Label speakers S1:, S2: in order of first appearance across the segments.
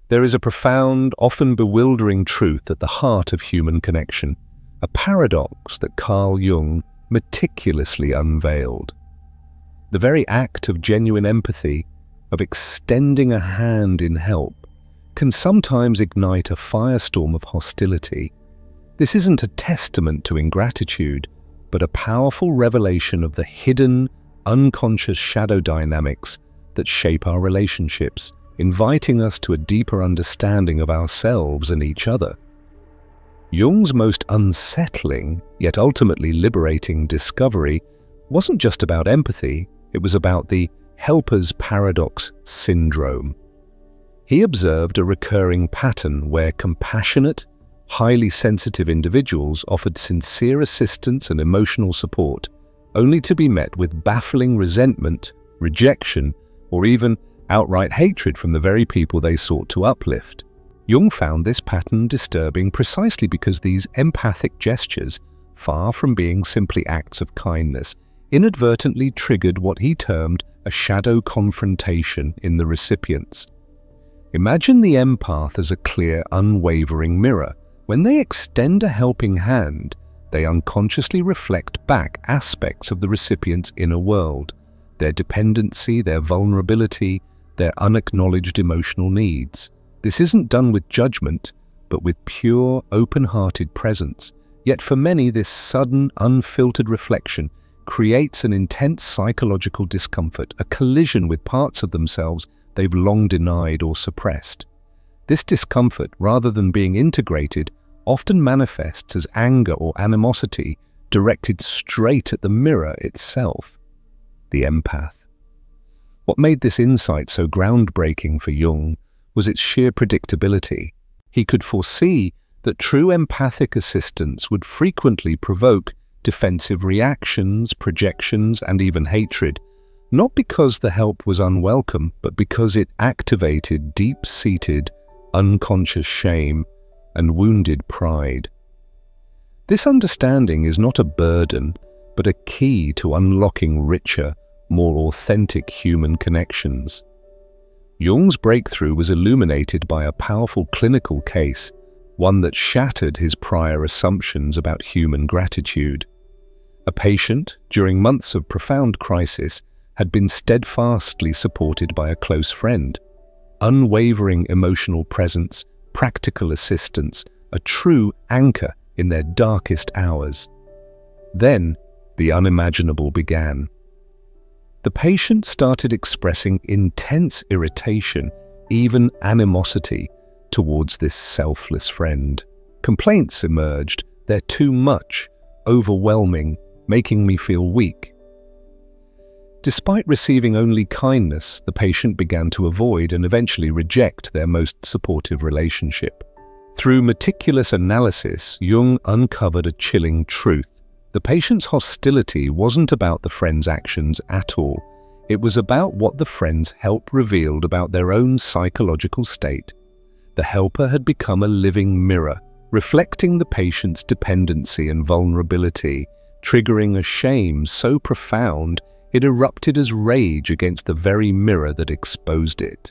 S1: There is a profound, often bewildering truth at the heart of human connection, a paradox that Carl Jung meticulously unveiled. The very act of genuine empathy, of extending a hand in help, can sometimes ignite a firestorm of hostility. This isn't a testament to ingratitude, but a powerful revelation of the hidden, unconscious shadow dynamics that shape our relationships, inviting us to a deeper understanding of ourselves and each other. Jung's most unsettling, yet ultimately liberating discovery wasn't just about empathy, it was about the helper's paradox syndrome. He observed a recurring pattern where compassionate, highly sensitive individuals offered sincere assistance and emotional support, only to be met with baffling resentment, rejection, or even outright hatred from the very people they sought to uplift. Jung found this pattern disturbing precisely because these empathic gestures, far from being simply acts of kindness, inadvertently triggered what he termed a shadow confrontation in the recipients. Imagine the empath as a clear, unwavering mirror. When they extend a helping hand, they unconsciously reflect back aspects of the recipient's inner world, their dependency, their vulnerability, their unacknowledged emotional needs. This isn't done with judgment, but with pure, open-hearted presence. Yet for many, this sudden, unfiltered reflection creates an intense psychological discomfort, a collision with parts of themselves they've long denied or suppressed. This discomfort, rather than being integrated, often manifests as anger or animosity directed straight at the mirror itself, the empath. What made this insight so groundbreaking for Jung was its sheer predictability. He could foresee that true empathic assistance would frequently provoke defensive reactions, projections, and even hatred, not because the help was unwelcome, but because it activated deep-seated, unconscious shame and wounded pride. This understanding is not a burden, but a key to unlocking richer, more authentic human connections. Jung's breakthrough was illuminated by a powerful clinical case, one that shattered his prior assumptions about human gratitude. A patient, during months of profound crisis, had been steadfastly supported by a close friend. Unwavering emotional presence, practical assistance, a true anchor in their darkest hours. Then, the unimaginable began. The patient started expressing intense irritation, even animosity, towards this selfless friend. Complaints emerged. "They're too much, overwhelming, making me feel weak." Despite receiving only kindness, the patient began to avoid and eventually reject their most supportive relationship. Through meticulous analysis, Jung uncovered a chilling truth. The patient's hostility wasn't about the friend's actions at all. It was about what the friend's help revealed about their own psychological state. The helper had become a living mirror, reflecting the patient's dependency and vulnerability, triggering a shame so profound it erupted as rage against the very mirror that exposed it.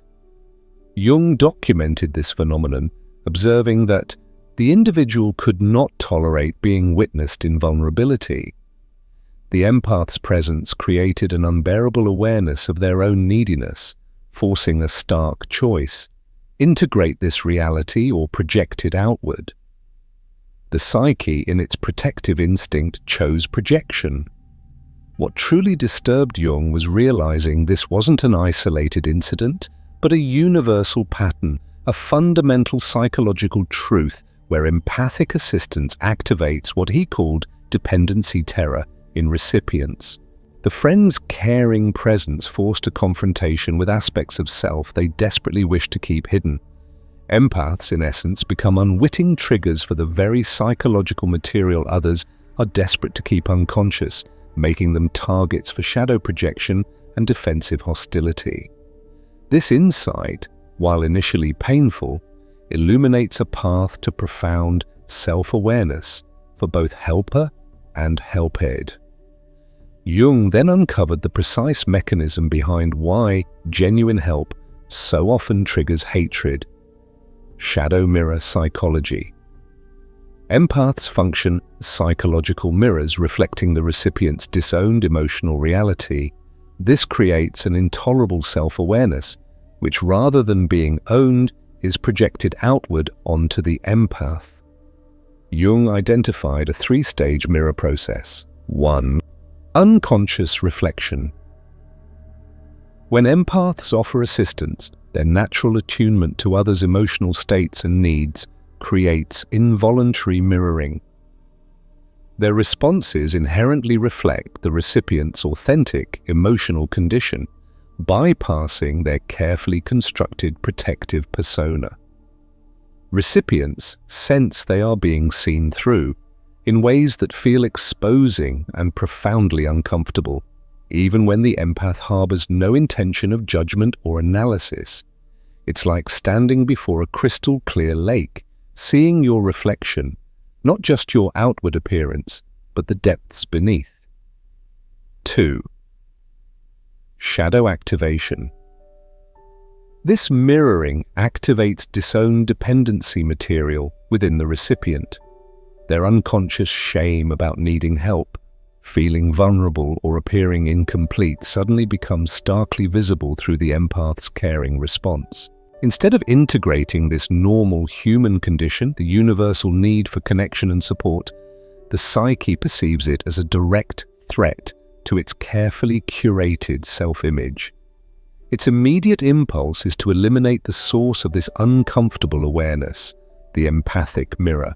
S1: Jung documented this phenomenon, observing that the individual could not tolerate being witnessed in vulnerability. The empath's presence created an unbearable awareness of their own neediness, forcing a stark choice: integrate this reality or project it outward. The psyche, in its protective instinct, chose projection. What truly disturbed Jung was realizing this wasn't an isolated incident, but a universal pattern, a fundamental psychological truth where empathic assistance activates what he called dependency terror in recipients. The friend's caring presence forced a confrontation with aspects of self they desperately wished to keep hidden. Empaths, in essence, become unwitting triggers for the very psychological material others are desperate to keep unconscious, making them targets for shadow projection and defensive hostility. This insight, while initially painful, illuminates a path to profound self-awareness for both helper and helped. Jung then uncovered the precise mechanism behind why genuine help so often triggers hatred. Shadow mirror psychology. Empaths function as psychological mirrors reflecting the recipient's disowned emotional reality. This creates an intolerable self-awareness, which rather than being owned, is projected outward onto the empath. Jung identified a three-stage mirror process. 1. Unconscious reflection. When empaths offer assistance, their natural attunement to others' emotional states and needs creates involuntary mirroring. Their responses inherently reflect the recipient's authentic emotional condition, bypassing their carefully constructed protective persona. Recipients sense they are being seen through in ways that feel exposing and profoundly uncomfortable, even when the empath harbors no intention of judgment or analysis. It's like standing before a crystal-clear lake, seeing your reflection, not just your outward appearance, but the depths beneath. 2. Shadow activation. This mirroring activates disowned dependency material within the recipient. Their unconscious shame about needing help, feeling vulnerable, or appearing incomplete suddenly becomes starkly visible through the empath's caring response. Instead of integrating this normal human condition, the universal need for connection and support, the psyche perceives it as a direct threat to its carefully curated self-image. Its immediate impulse is to eliminate the source of this uncomfortable awareness, the empathic mirror.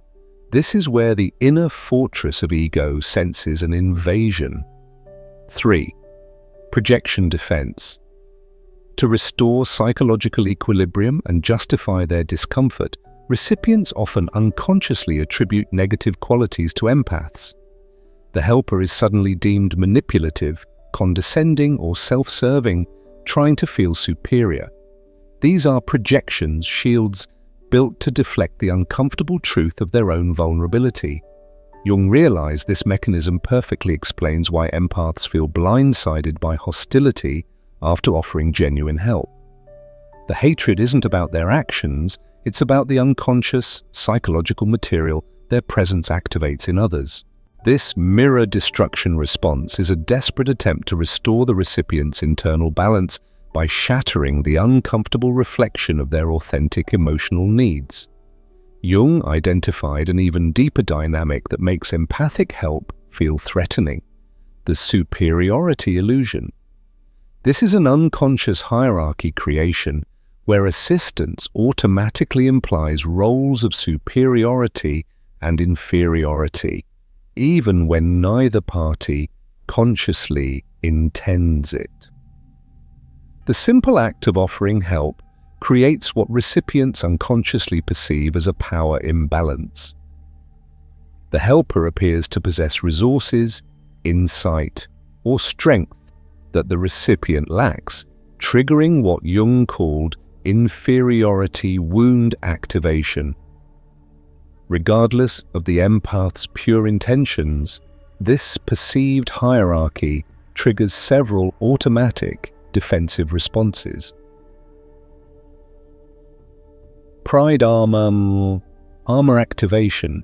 S1: This is where the inner fortress of ego senses an invasion. 3. Projection defense. To restore psychological equilibrium and justify their discomfort, recipients often unconsciously attribute negative qualities to empaths. The helper is suddenly deemed manipulative, condescending, or self-serving, trying to feel superior. These are projections, shields built to deflect the uncomfortable truth of their own vulnerability. Jung realized this mechanism perfectly explains why empaths feel blindsided by hostility after offering genuine help. The hatred isn't about their actions, it's about the unconscious, psychological material their presence activates in others. This mirror destruction response is a desperate attempt to restore the recipient's internal balance by shattering the uncomfortable reflection of their authentic emotional needs. Jung identified an even deeper dynamic that makes empathic help feel threatening: the superiority illusion. This is an unconscious hierarchy creation where assistance automatically implies roles of superiority and inferiority, even when neither party consciously intends it. The simple act of offering help creates what recipients unconsciously perceive as a power imbalance. The helper appears to possess resources, insight, or strength that the recipient lacks, triggering what Jung called inferiority wound activation. Regardless of the empath's pure intentions, this perceived hierarchy triggers several automatic defensive responses. Pride armor activation.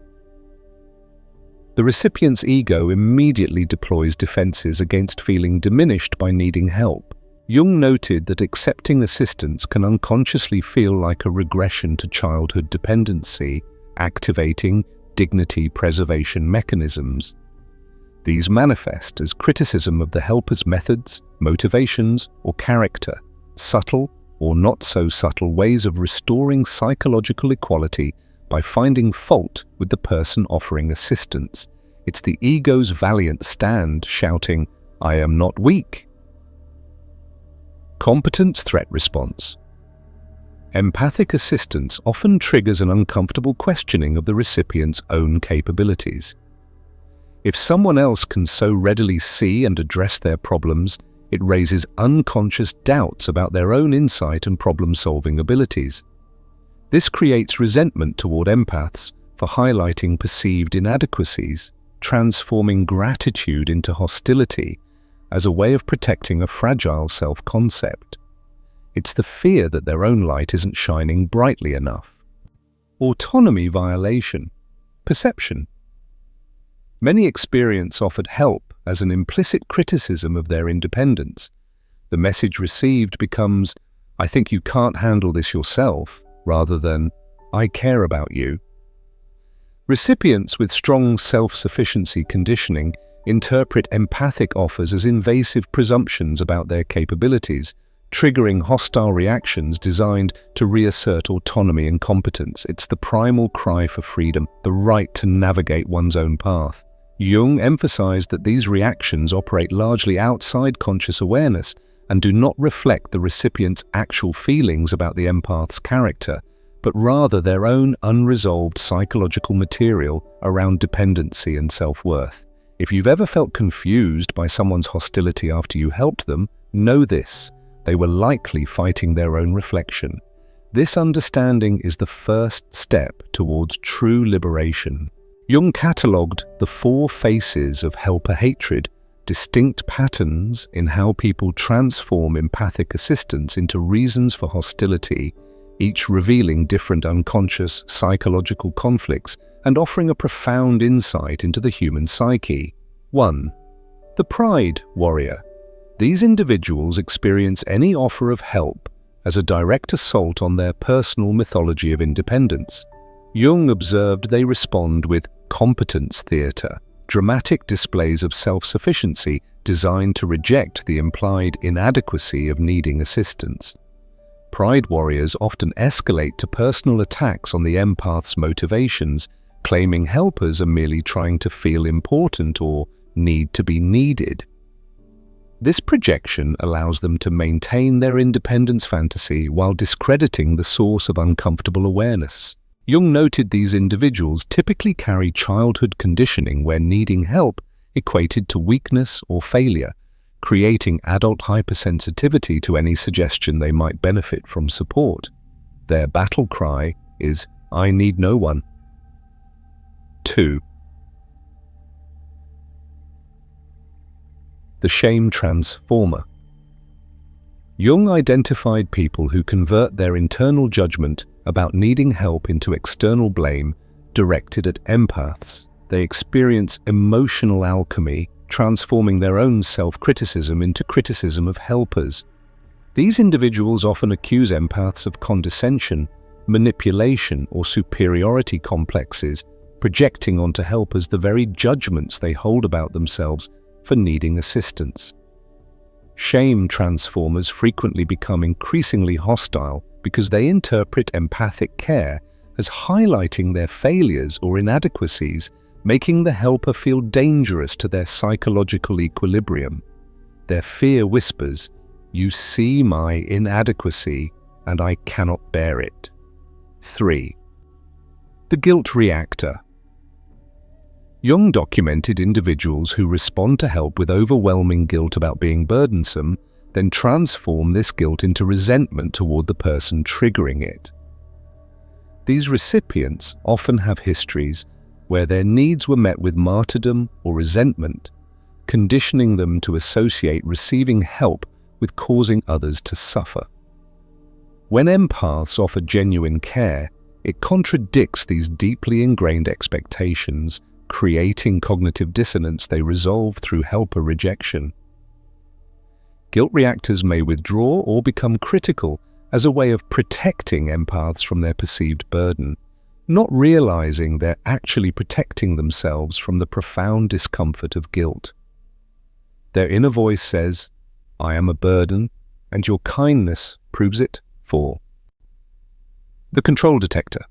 S1: The recipient's ego immediately deploys defenses against feeling diminished by needing help. Jung noted that accepting assistance can unconsciously feel like a regression to childhood dependency, activating dignity preservation mechanisms. These manifest as criticism of the helper's methods, motivations, or character, subtle or not so subtle ways of restoring psychological equality by finding fault with the person offering assistance. It's the ego's valiant stand shouting, "I am not weak." Competence threat response. Empathic assistance often triggers an uncomfortable questioning of the recipient's own capabilities. If someone else can so readily see and address their problems, it raises unconscious doubts about their own insight and problem-solving abilities. This creates resentment toward empaths for highlighting perceived inadequacies, transforming gratitude into hostility as a way of protecting a fragile self-concept. It's the fear that their own light isn't shining brightly enough. Autonomy violation. Perception. Many experience offered help as an implicit criticism of their independence. The message received becomes, "I think you can't handle this yourself," rather than, "I care about you." Recipients with strong self-sufficiency conditioning interpret empathic offers as invasive presumptions about their capabilities, triggering hostile reactions designed to reassert autonomy and competence. It's the primal cry for freedom, the right to navigate one's own path. Jung emphasized that these reactions operate largely outside conscious awareness and do not reflect the recipient's actual feelings about the empath's character, but rather their own unresolved psychological material around dependency and self-worth. If you've ever felt confused by someone's hostility after you helped them, know this: they were likely fighting their own reflection. This understanding is the first step towards true liberation. Jung catalogued the 4 faces of helper hatred, distinct patterns in how people transform empathic assistance into reasons for hostility, each revealing different unconscious psychological conflicts and offering a profound insight into the human psyche. 1. The pride warrior. These individuals experience any offer of help as a direct assault on their personal mythology of independence. Jung observed they respond with competence theatre, dramatic displays of self-sufficiency designed to reject the implied inadequacy of needing assistance. Pride warriors often escalate to personal attacks on the empath's motivations, claiming helpers are merely trying to feel important or need to be needed. This projection allows them to maintain their independence fantasy while discrediting the source of uncomfortable awareness. Jung noted these individuals typically carry childhood conditioning where needing help equated to weakness or failure, creating adult hypersensitivity to any suggestion they might benefit from support. Their battle cry is, "I need no one." 2. The shame transformer. Jung identified people who convert their internal judgment about needing help into external blame directed at empaths. They experience emotional alchemy, transforming their own self-criticism into criticism of helpers. These individuals often accuse empaths of condescension, manipulation, or superiority complexes, projecting onto helpers the very judgments they hold about themselves for needing assistance. Shame transformers frequently become increasingly hostile because they interpret empathic care as highlighting their failures or inadequacies, making the helper feel dangerous to their psychological equilibrium. Their fear whispers, "You see my inadequacy, and I cannot bear it." 3. The guilt reactor. Jung documented individuals who respond to help with overwhelming guilt about being burdensome, then transform this guilt into resentment toward the person triggering it. These recipients often have histories where their needs were met with martyrdom or resentment, conditioning them to associate receiving help with causing others to suffer. When empaths offer genuine care, it contradicts these deeply ingrained expectations, creating cognitive dissonance they resolve through helper rejection. Guilt reactors may withdraw or become critical as a way of protecting empaths from their perceived burden, not realizing they're actually protecting themselves from the profound discomfort of guilt. Their inner voice says, "I am a burden, and your kindness proves it." 4. The control detector.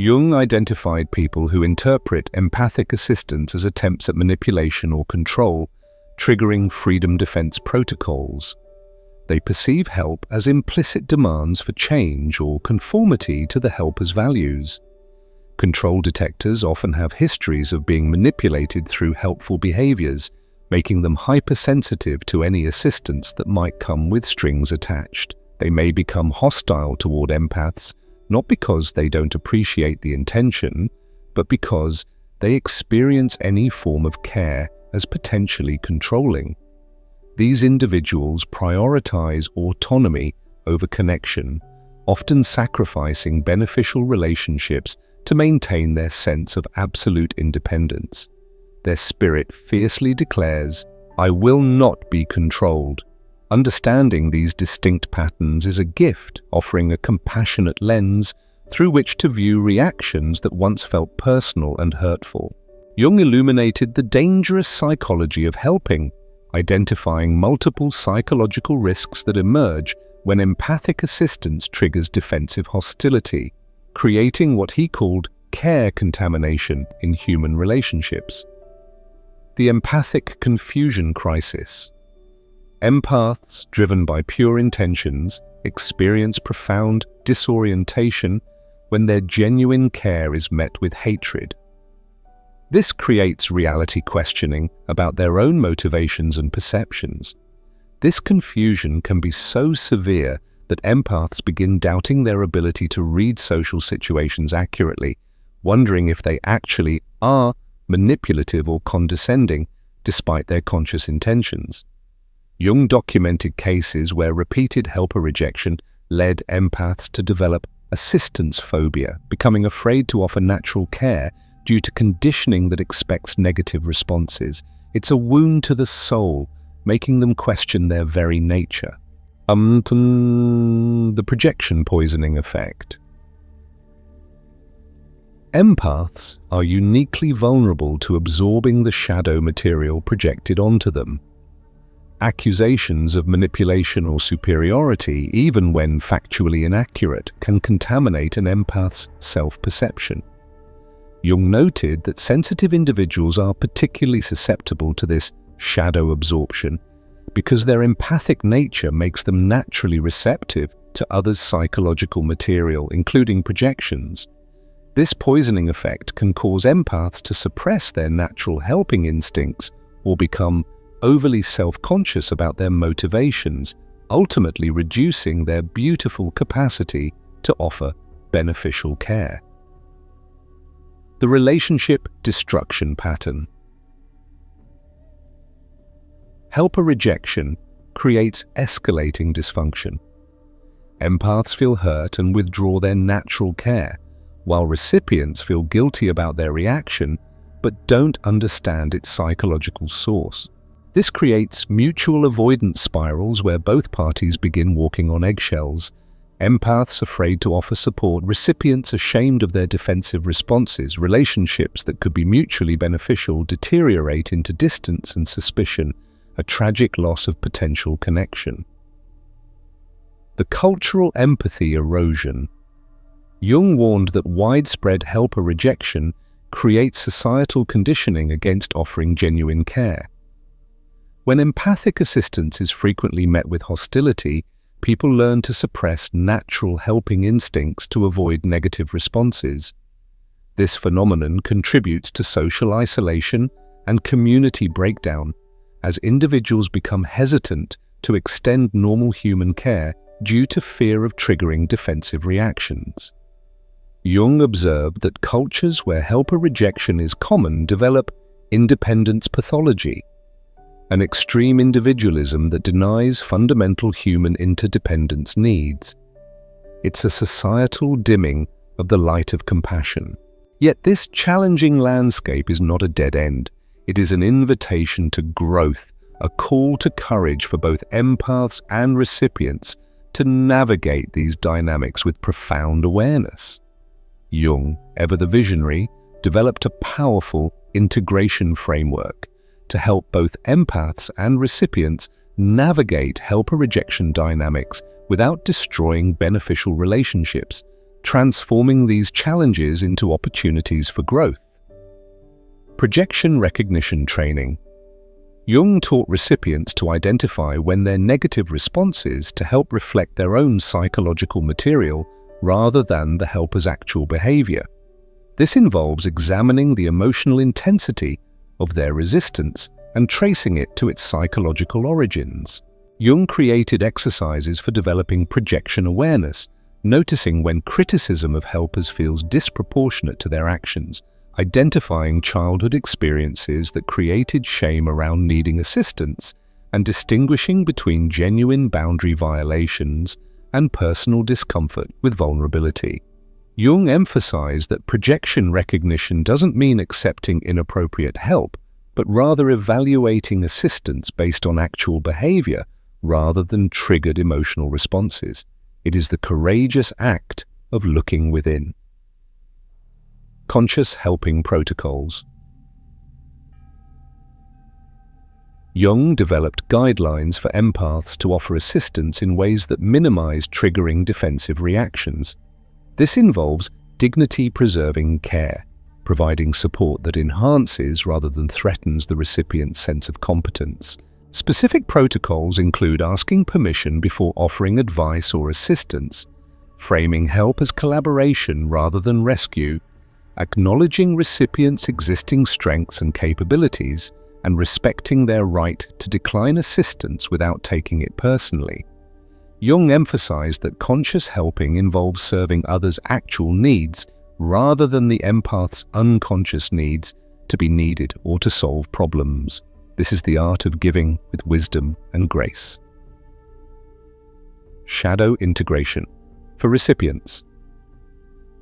S1: Jung identified people who interpret empathic assistance as attempts at manipulation or control, triggering freedom defense protocols. They perceive help as implicit demands for change or conformity to the helper's values. Control detectors often have histories of being manipulated through helpful behaviors, making them hypersensitive to any assistance that might come with strings attached. They may become hostile toward empaths, not because they don't appreciate the intention, but because they experience any form of care as potentially controlling. These individuals prioritize autonomy over connection, often sacrificing beneficial relationships to maintain their sense of absolute independence. Their spirit fiercely declares, "I will not be controlled." Understanding these distinct patterns is a gift, offering a compassionate lens through which to view reactions that once felt personal and hurtful. Jung illuminated the dangerous psychology of helping, identifying multiple psychological risks that emerge when empathic assistance triggers defensive hostility, creating what he called care contamination in human relationships. The empathic confusion crisis. Empaths, driven by pure intentions, experience profound disorientation when their genuine care is met with hatred. This creates reality questioning about their own motivations and perceptions. This confusion can be so severe that empaths begin doubting their ability to read social situations accurately, wondering if they actually are manipulative or condescending despite their conscious intentions. Jung documented cases where repeated helper rejection led empaths to develop assistance phobia, becoming afraid to offer natural care due to conditioning that expects negative responses. It's a wound to the soul, making them question their very nature. The projection poisoning effect. Empaths are uniquely vulnerable to absorbing the shadow material projected onto them. Accusations of manipulation or superiority, even when factually inaccurate, can contaminate an empath's self-perception. Jung noted that sensitive individuals are particularly susceptible to this shadow absorption because their empathic nature makes them naturally receptive to others' psychological material, including projections. This poisoning effect can cause empaths to suppress their natural helping instincts or become overly self-conscious about their motivations, ultimately reducing their beautiful capacity to offer beneficial care. The relationship destruction pattern. Helper rejection creates escalating dysfunction. Empaths feel hurt and withdraw their natural care, while recipients feel guilty about their reaction but don't understand its psychological source. This creates mutual avoidance spirals where both parties begin walking on eggshells. Empaths afraid to offer support, recipients ashamed of their defensive responses. Relationships that could be mutually beneficial deteriorate into distance and suspicion, a tragic loss of potential connection. The cultural empathy erosion. Jung warned that widespread helper rejection creates societal conditioning against offering genuine care. When empathic assistance is frequently met with hostility, people learn to suppress natural helping instincts to avoid negative responses. This phenomenon contributes to social isolation and community breakdown, as individuals become hesitant to extend normal human care due to fear of triggering defensive reactions. Jung observed that cultures where helper rejection is common develop independence pathology, an extreme individualism that denies fundamental human interdependence needs. It's a societal dimming of the light of compassion. Yet this challenging landscape is not a dead end. It is an invitation to growth, a call to courage for both empaths and recipients to navigate these dynamics with profound awareness. Jung, ever the visionary, developed a powerful integration framework to help both empaths and recipients navigate helper rejection dynamics without destroying beneficial relationships, transforming these challenges into opportunities for growth. Projection recognition training. Jung taught recipients to identify when their negative responses to help reflect their own psychological material rather than the helper's actual behavior. This involves examining the emotional intensity of their resistance and tracing it to its psychological origins. Jung created exercises for developing projection awareness, noticing when criticism of helpers feels disproportionate to their actions, identifying childhood experiences that created shame around needing assistance, and distinguishing between genuine boundary violations and personal discomfort with vulnerability. Jung emphasized that projection recognition doesn't mean accepting inappropriate help, but rather evaluating assistance based on actual behavior rather than triggered emotional responses. It is the courageous act of looking within. Conscious helping protocols. Jung developed guidelines for empaths to offer assistance in ways that minimize triggering defensive reactions. This involves dignity-preserving care, providing support that enhances rather than threatens the recipient's sense of competence. Specific protocols include asking permission before offering advice or assistance, framing help as collaboration rather than rescue, acknowledging recipients' existing strengths and capabilities, and respecting their right to decline assistance without taking it personally. Jung emphasized that conscious helping involves serving others' actual needs rather than the empath's unconscious needs to be needed or to solve problems. This is the art of giving with wisdom and grace. Shadow integration. For recipients,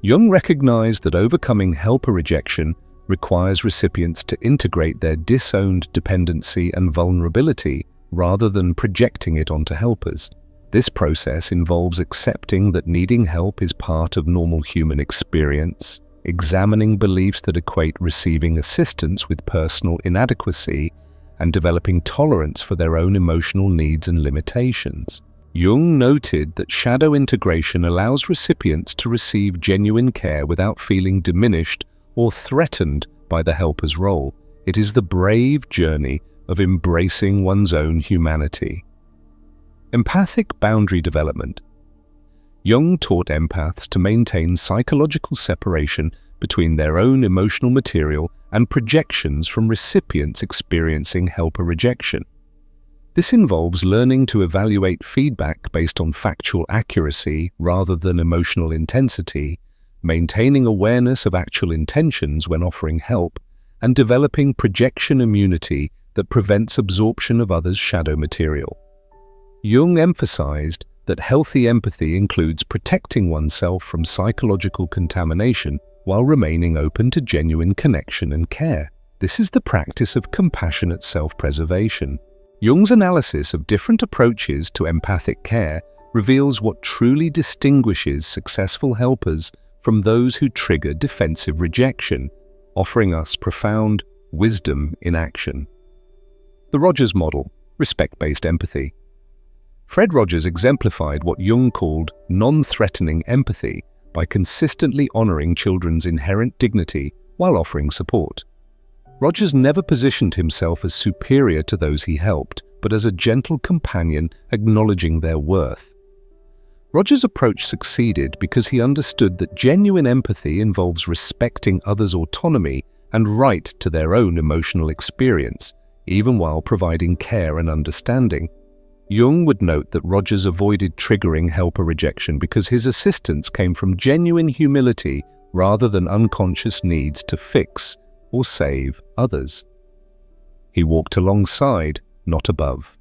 S1: Jung recognized that overcoming helper rejection requires recipients to integrate their disowned dependency and vulnerability rather than projecting it onto helpers. This process involves accepting that needing help is part of normal human experience, examining beliefs that equate receiving assistance with personal inadequacy, and developing tolerance for their own emotional needs and limitations. Jung noted that shadow integration allows recipients to receive genuine care without feeling diminished or threatened by the helper's role. It is the brave journey of embracing one's own humanity. Empathic boundary development. Jung taught empaths to maintain psychological separation between their own emotional material and projections from recipients experiencing helper rejection. This involves learning to evaluate feedback based on factual accuracy rather than emotional intensity, maintaining awareness of actual intentions when offering help, and developing projection immunity that prevents absorption of others' shadow material. Jung emphasized that healthy empathy includes protecting oneself from psychological contamination while remaining open to genuine connection and care. This is the practice of compassionate self-preservation. Jung's analysis of different approaches to empathic care reveals what truly distinguishes successful helpers from those who trigger defensive rejection, offering us profound wisdom in action. The Rogers Model, respect-based empathy. Fred Rogers exemplified what Jung called non-threatening empathy by consistently honoring children's inherent dignity while offering support. Rogers never positioned himself as superior to those he helped, but as a gentle companion acknowledging their worth. Rogers' approach succeeded because he understood that genuine empathy involves respecting others' autonomy and right to their own emotional experience, even while providing care and understanding. Jung would note that Rogers avoided triggering helper rejection because his assistance came from genuine humility rather than unconscious needs to fix or save others. He walked alongside, not above.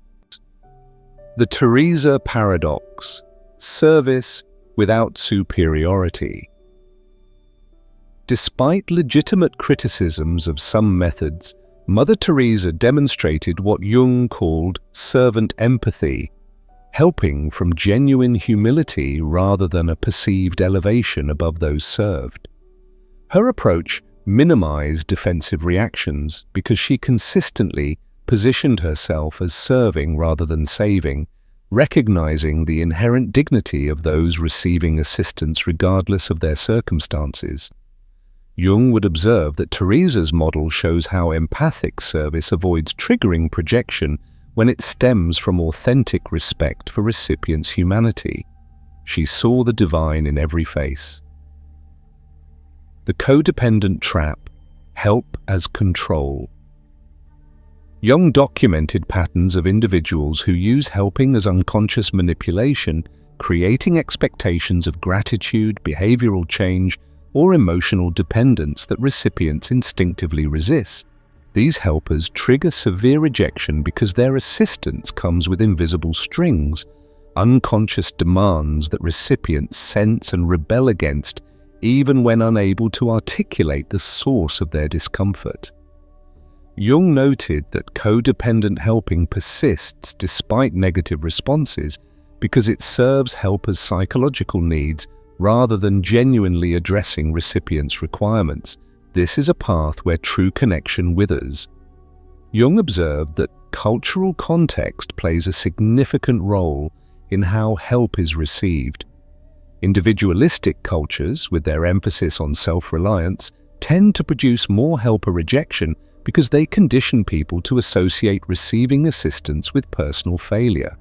S1: The Teresa paradox: service without superiority. Despite legitimate criticisms of some methods, Mother Teresa demonstrated what Jung called servant empathy, helping from genuine humility rather than a perceived elevation above those served. Her approach minimized defensive reactions because she consistently positioned herself as serving rather than saving, recognizing the inherent dignity of those receiving assistance regardless of their circumstances. Jung would observe that Teresa's model shows how empathic service avoids triggering projection when it stems from authentic respect for recipients' humanity. She saw the divine in every face. The codependent trap: help as control. Jung documented patterns of individuals who use helping as unconscious manipulation, creating expectations of gratitude, behavioral change, or emotional dependence that recipients instinctively resist. These helpers trigger severe rejection because their assistance comes with invisible strings, unconscious demands that recipients sense and rebel against, even when unable to articulate the source of their discomfort. Jung noted that codependent helping persists despite negative responses because it serves helpers' psychological needs rather than genuinely addressing recipients' requirements. This is a path where true connection withers. Jung observed that cultural context plays a significant role in how help is received. Individualistic cultures, with their emphasis on self-reliance, tend to produce more helper rejection because they condition people to associate receiving assistance with personal failure.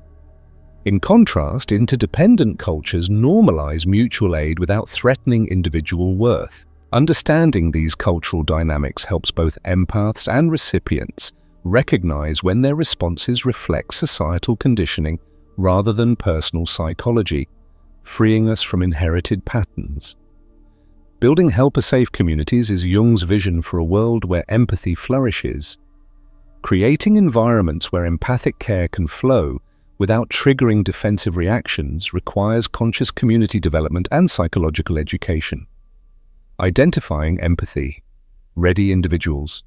S1: In contrast, interdependent cultures normalize mutual aid without threatening individual worth. Understanding these cultural dynamics helps both empaths and recipients recognize when their responses reflect societal conditioning rather than personal psychology, freeing us from inherited patterns. Building helper-safe communities is Jung's vision for a world where empathy flourishes. Creating environments where empathic care can flow without triggering defensive reactions requires conscious community development and psychological education. Identifying empathy. Ready individuals.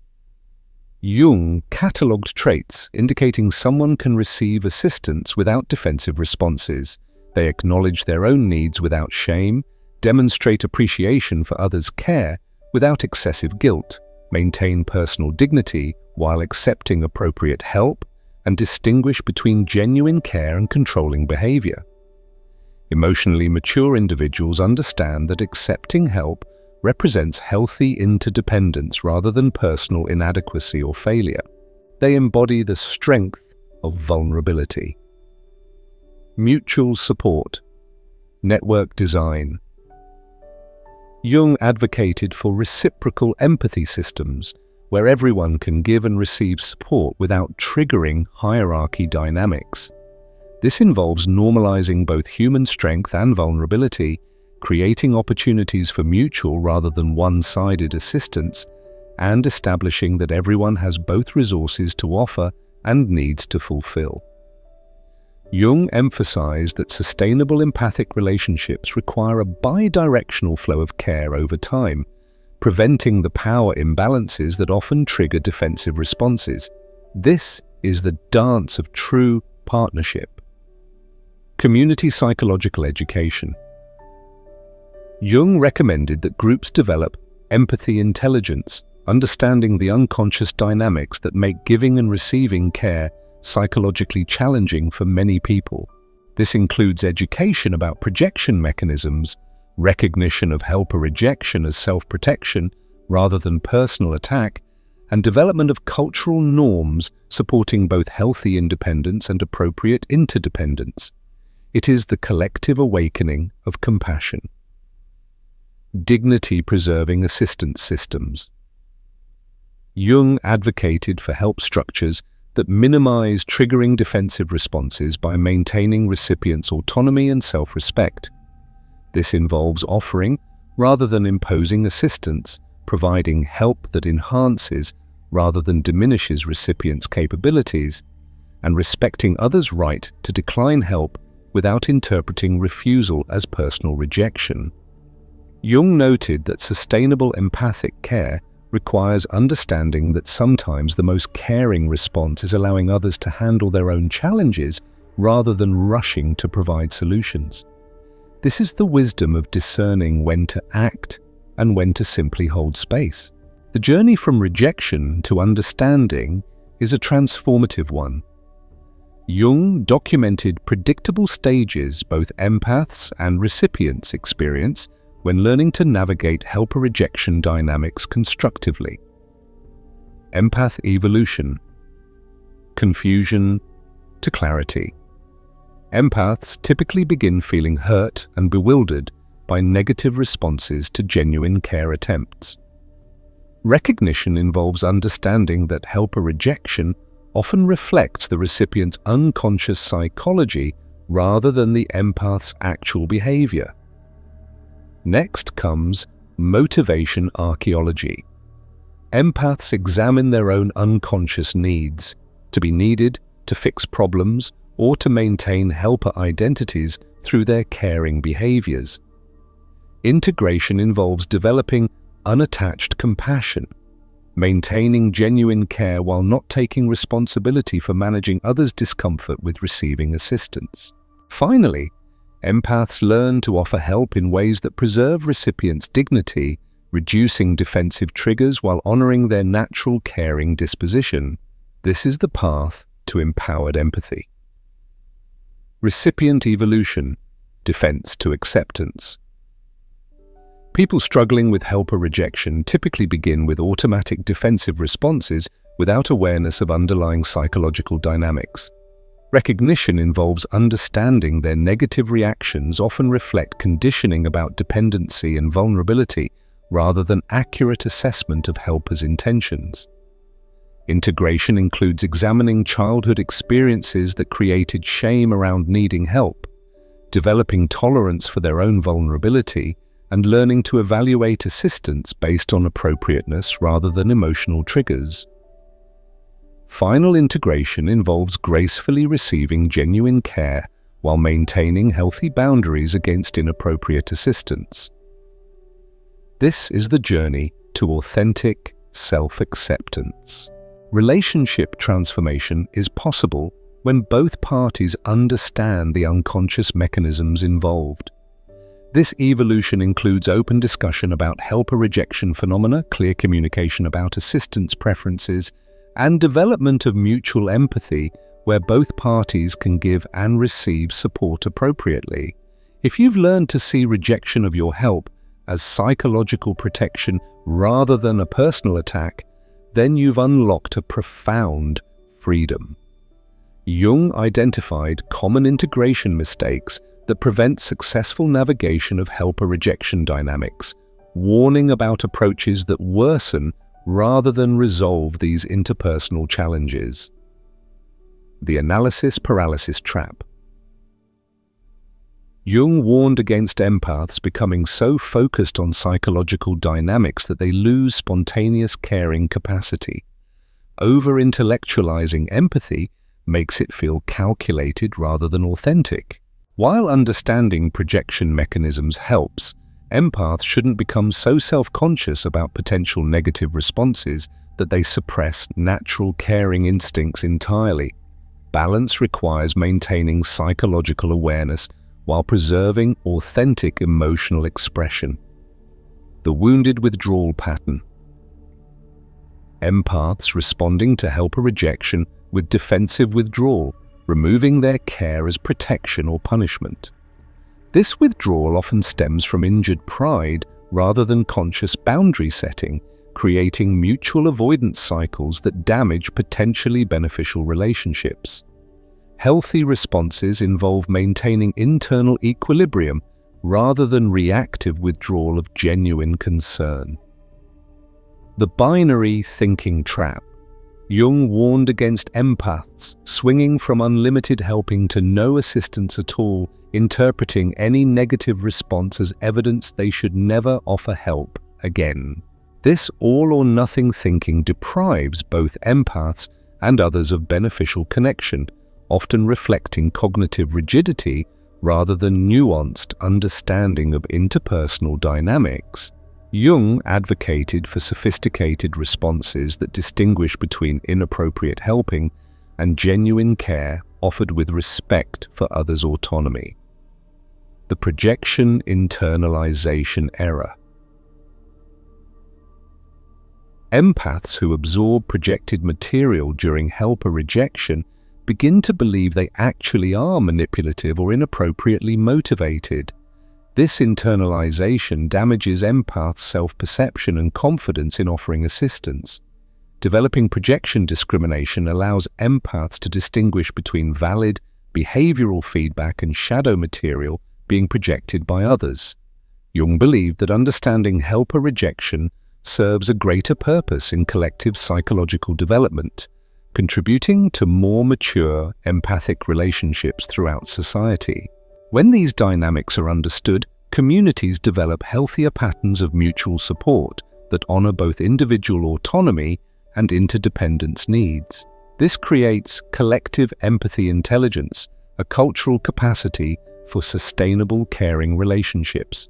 S1: Jung catalogued traits indicating someone can receive assistance without defensive responses. They acknowledge their own needs without shame, demonstrate appreciation for others' care without excessive guilt, maintain personal dignity while accepting appropriate help, and distinguish between genuine care and controlling behavior. Emotionally mature individuals understand that accepting help represents healthy interdependence rather than personal inadequacy or failure. They embody the strength of vulnerability. Mutual support. Network design. Jung advocated for reciprocal empathy systems where everyone can give and receive support without triggering hierarchy dynamics. This involves normalizing both human strength and vulnerability, creating opportunities for mutual rather than one-sided assistance, and establishing that everyone has both resources to offer and needs to fulfill. Jung emphasized that sustainable empathic relationships require a bidirectional flow of care over time, preventing the power imbalances that often trigger defensive responses. This is the dance of true partnership. Community psychological education. Jung recommended that groups develop empathy intelligence, understanding the unconscious dynamics that make giving and receiving care psychologically challenging for many people. This includes education about projection mechanisms, recognition of helper rejection as self-protection rather than personal attack, and development of cultural norms supporting both healthy independence and appropriate interdependence. It is the collective awakening of compassion. Dignity-preserving assistance systems. Jung advocated for help structures that minimize triggering defensive responses by maintaining recipients' autonomy and self-respect. This involves offering, rather than imposing assistance, providing help that enhances rather than diminishes recipients' capabilities, and respecting others' right to decline help without interpreting refusal as personal rejection. Jung noted that sustainable empathic care requires understanding that sometimes the most caring response is allowing others to handle their own challenges rather than rushing to provide solutions. This is the wisdom of discerning when to act and when to simply hold space. The journey from rejection to understanding is a transformative one. Jung documented predictable stages both empaths and recipients experience when learning to navigate helper rejection dynamics constructively. Empath evolution. Confusion to clarity. Empaths typically begin feeling hurt and bewildered by negative responses to genuine care attempts. Recognition involves understanding that helper rejection often reflects the recipient's unconscious psychology rather than the empath's actual behavior. Next comes motivation archaeology. Empaths examine their own unconscious needs, to be needed, to fix problems, or to maintain helper identities through their caring behaviors. Integration involves developing unattached compassion, maintaining genuine care while not taking responsibility for managing others' discomfort with receiving assistance. Finally, empaths learn to offer help in ways that preserve recipients' dignity, reducing defensive triggers while honoring their natural caring disposition. This is the path to empowered empathy. Recipient evolution, defense to acceptance. People struggling with helper rejection typically begin with automatic defensive responses without awareness of underlying psychological dynamics. Recognition involves understanding their negative reactions often reflect conditioning about dependency and vulnerability rather than accurate assessment of helpers' intentions. Integration includes examining childhood experiences that created shame around needing help, developing tolerance for their own vulnerability, and learning to evaluate assistance based on appropriateness rather than emotional triggers. Final integration involves gracefully receiving genuine care while maintaining healthy boundaries against inappropriate assistance. This is the journey to authentic self-acceptance. Relationship transformation is possible when both parties understand the unconscious mechanisms involved. This evolution includes open discussion about helper rejection phenomena, clear communication about assistance preferences, and development of mutual empathy where both parties can give and receive support appropriately. If you've learned to see rejection of your help as psychological protection rather than a personal attack, then you've unlocked a profound freedom. Jung identified common integration mistakes that prevent successful navigation of helper rejection dynamics, warning about approaches that worsen rather than resolve these interpersonal challenges. The analysis paralysis trap. Jung warned against empaths becoming so focused on psychological dynamics that they lose spontaneous caring capacity. Over-intellectualizing empathy makes it feel calculated rather than authentic. While understanding projection mechanisms helps, empaths shouldn't become so self-conscious about potential negative responses that they suppress natural caring instincts entirely. Balance requires maintaining psychological awareness while preserving authentic emotional expression. The wounded withdrawal pattern. Empaths responding to helper rejection with defensive withdrawal, removing their care as protection or punishment. This withdrawal often stems from injured pride rather than conscious boundary setting, creating mutual avoidance cycles that damage potentially beneficial relationships. Healthy responses involve maintaining internal equilibrium rather than reactive withdrawal of genuine concern. The binary thinking trap. Jung warned against empaths swinging from unlimited helping to no assistance at all, interpreting any negative response as evidence they should never offer help again. This all-or-nothing thinking deprives both empaths and others of beneficial connection, often reflecting cognitive rigidity rather than nuanced understanding of interpersonal dynamics. Jung advocated for sophisticated responses that distinguish between inappropriate helping and genuine care offered with respect for others' autonomy. The projection internalization error. Empaths who absorb projected material during helper rejection begin to believe they actually are manipulative or inappropriately motivated. This internalization damages empaths' self-perception and confidence in offering assistance. Developing projection discrimination allows empaths to distinguish between valid behavioral feedback and shadow material being projected by others. Jung believed that understanding helper rejection serves a greater purpose in collective psychological development, contributing to more mature, empathic relationships throughout society. When these dynamics are understood, communities develop healthier patterns of mutual support that honor both individual autonomy and interdependence needs. This creates collective empathy intelligence, a cultural capacity for sustainable caring relationships.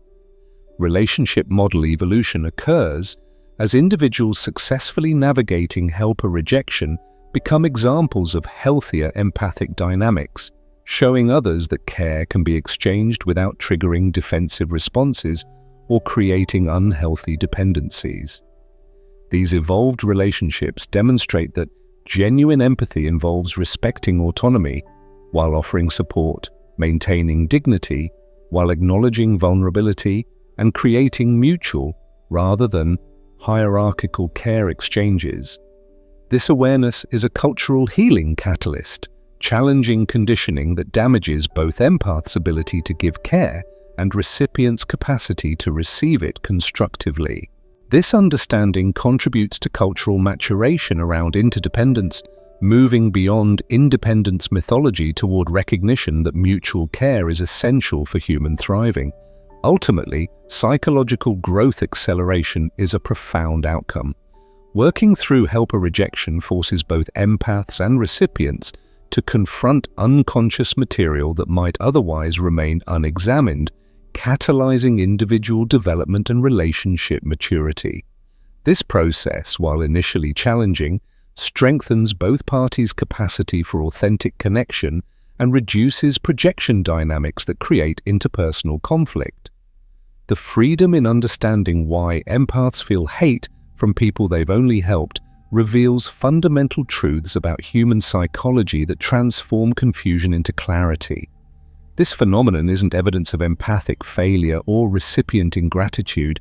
S1: Relationship model evolution occurs as individuals successfully navigating helper rejection become examples of healthier empathic dynamics, showing others that care can be exchanged without triggering defensive responses or creating unhealthy dependencies. These evolved relationships demonstrate that genuine empathy involves respecting autonomy while offering support, maintaining dignity while acknowledging vulnerability, and creating mutual rather than hierarchical care exchanges. This awareness is a cultural healing catalyst, challenging conditioning that damages both empaths' ability to give care and recipients' capacity to receive it constructively. This understanding contributes to cultural maturation around interdependence, moving beyond independence mythology toward recognition that mutual care is essential for human thriving. Ultimately, psychological growth acceleration is a profound outcome. Working through helper rejection forces both empaths and recipients to confront unconscious material that might otherwise remain unexamined, catalyzing individual development and relationship maturity. This process, while initially challenging, strengthens both parties' capacity for authentic connection and reduces projection dynamics that create interpersonal conflict. The freedom in understanding why empaths feel hate from people they've only helped reveals fundamental truths about human psychology that transform confusion into clarity. This phenomenon isn't evidence of empathic failure or recipient ingratitude,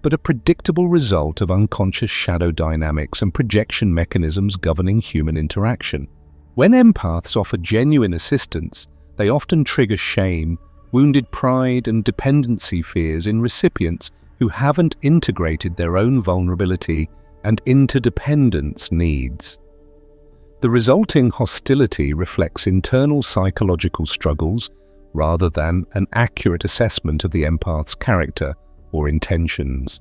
S1: but a predictable result of unconscious shadow dynamics and projection mechanisms governing human interaction. When empaths offer genuine assistance, they often trigger shame, wounded pride, and dependency fears in recipients who haven't integrated their own vulnerability and interdependence needs. The resulting hostility reflects internal psychological struggles rather than an accurate assessment of the empath's character or intentions.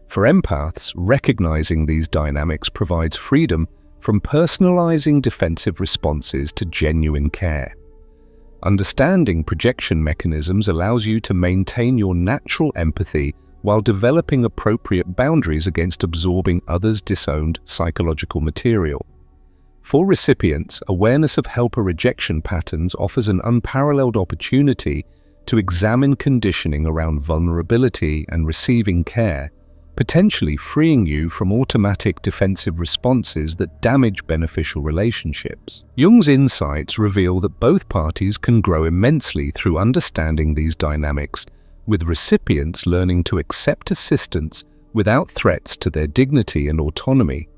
S1: For empaths, recognizing these dynamics provides freedom from personalizing defensive responses to genuine care. Understanding projection mechanisms allows you to maintain your natural empathy while developing appropriate boundaries against absorbing others' disowned psychological material. For recipients, awareness of helper rejection patterns offers an unparalleled opportunity to examine conditioning around vulnerability and receiving care, potentially freeing you from automatic defensive responses that damage beneficial relationships. Jung's insights reveal that both parties can grow immensely through understanding these dynamics, with recipients learning to accept assistance without threats to their dignity and autonomy.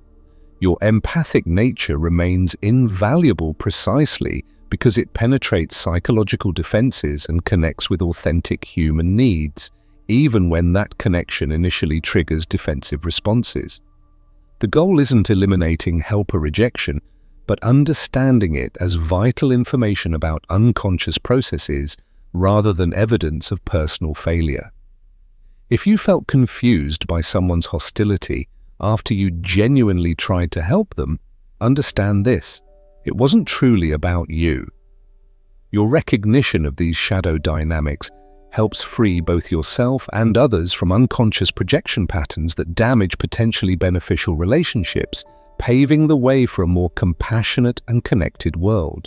S1: Your empathic nature remains invaluable precisely because it penetrates psychological defenses and connects with authentic human needs, even when that connection initially triggers defensive responses. The goal isn't eliminating helper rejection, but understanding it as vital information about unconscious processes rather than evidence of personal failure. If you felt confused by someone's hostility after you genuinely tried to help them, understand this: it wasn't truly about you. Your recognition of these shadow dynamics helps free both yourself and others from unconscious projection patterns that damage potentially beneficial relationships, paving the way for a more compassionate and connected world.